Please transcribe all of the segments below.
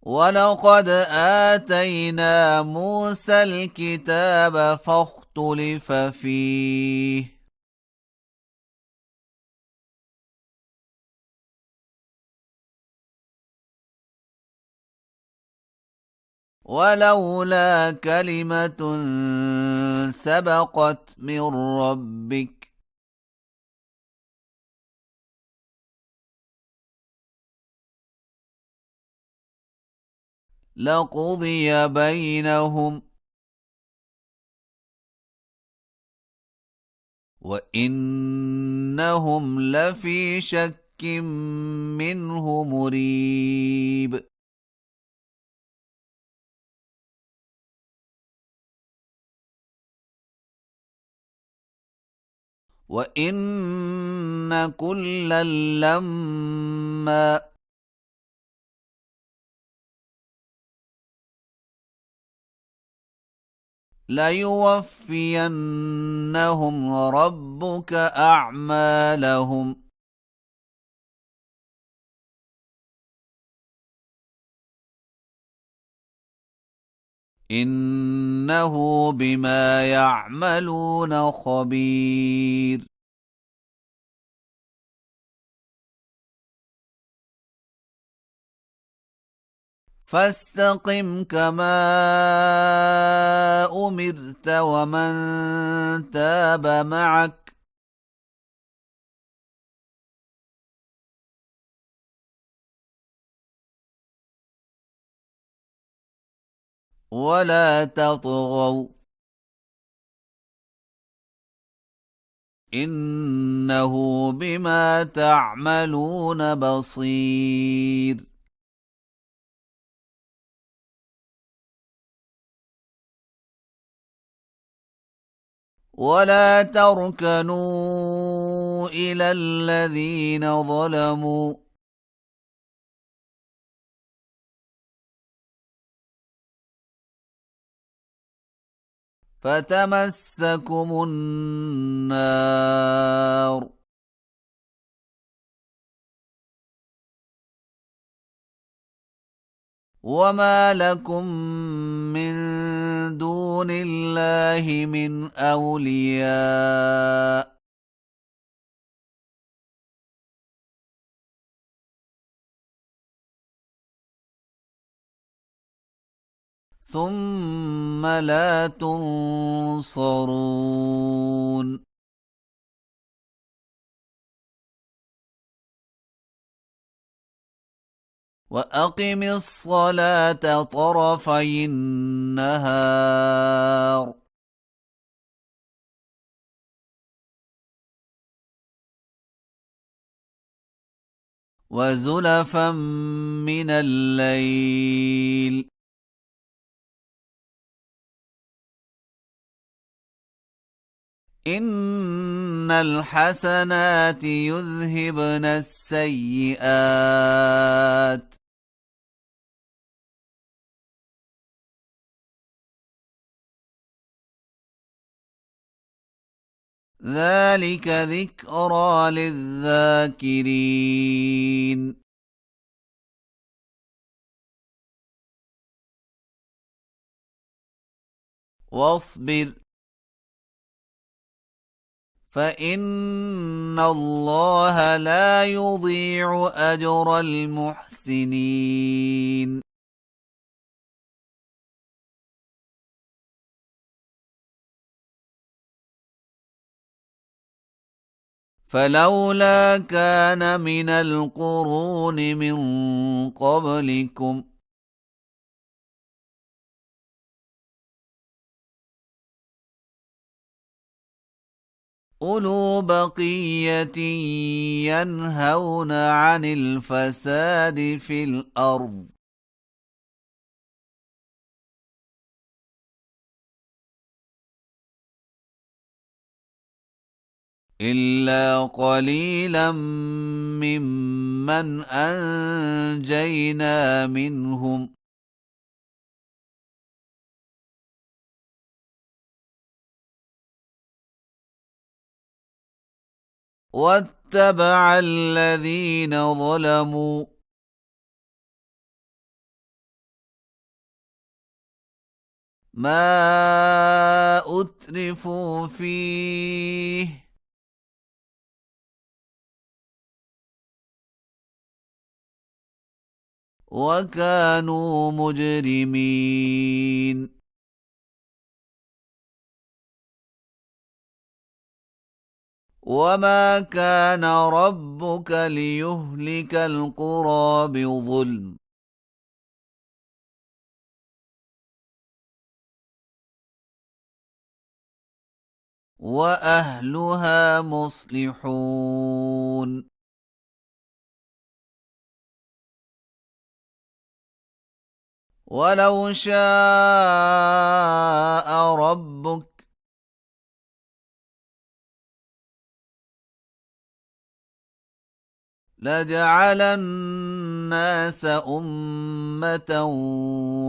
ولقد آتينا موسى الكتاب فاختلف فيه ولولا كلمة سبقت من ربك لقضي بينهم وإنهم لفي شك منه مريب وإن كلا لما ليوفينهم ربك أعمالهم إنه بما يعملون خبير فاستقم كما أمرت ومن تاب معك ولا تطغوا إنه بما تعملون بصير ولا تركنوا إلى الذين ظلموا فتمسكم النار وما لكم من دون الله من أولياء ثم لا تنصرون وأقم الصلاة طرفي النهار وزلفا من الليل إن الحسنات يذهبن السيئات ذلك ذكرى للذاكرين واصبر فإن الله لا يضيع أجر المحسنين فلولا كان من القرون من قبلكم أولو بقية ينهون عن الفساد في الأرض إلا قليلا ممن أنجينا منهم واتبع الذين ظلموا ما أترفوا فيه وكانوا مجرمين وما كان ربك ليهلك القرى بظلم وأهلها مصلحون ولو شاء ربك لجعل الناس أمة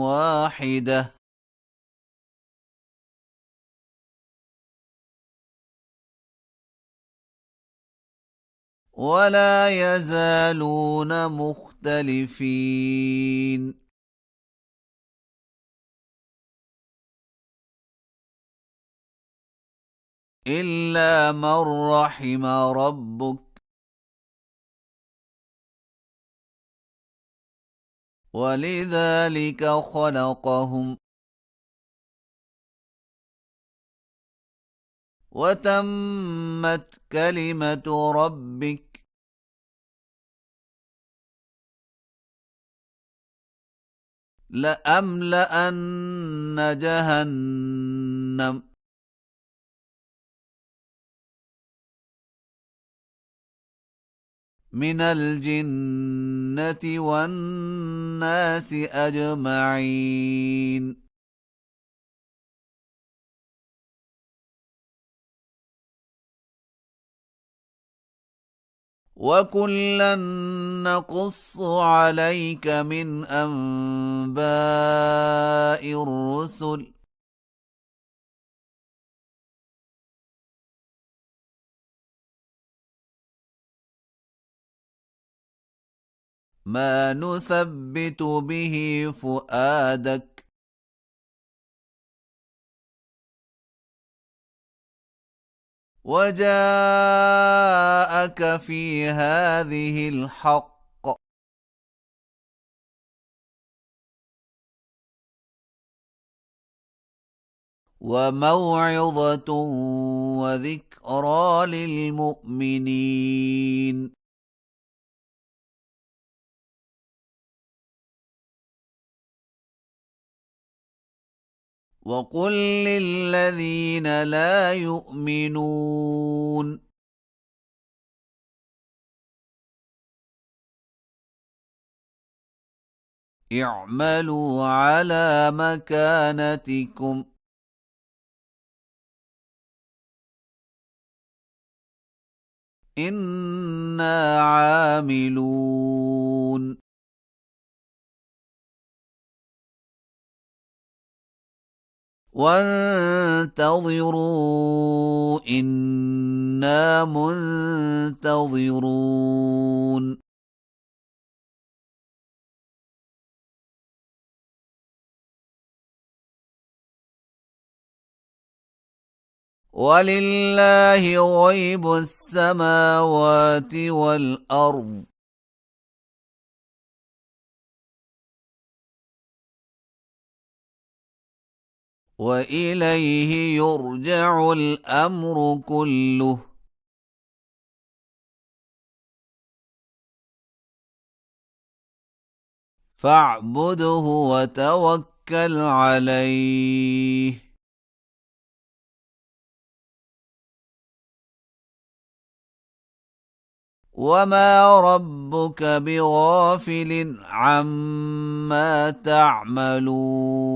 واحدة ولا يزالون مختلفين إلا من رحم ربك ولذلك خلقهم وتمت كلمة ربك لأملأن جهنم من الجنة والناس أجمعين وكلا نقص عليك من أنباء الرسل ما نثبت به فؤادك وجاءك في هذه الحق وموعظة وذكرى للمؤمنين وقل للذين لا يؤمنون اعملوا على مكانتكم إنا عاملون وانتظروا إنا منتظرون ولله غيب السماوات والأرض وإليه يرجع الأمر كله فاعبده وتوكل عليه وما ربك بغافل عما تعملون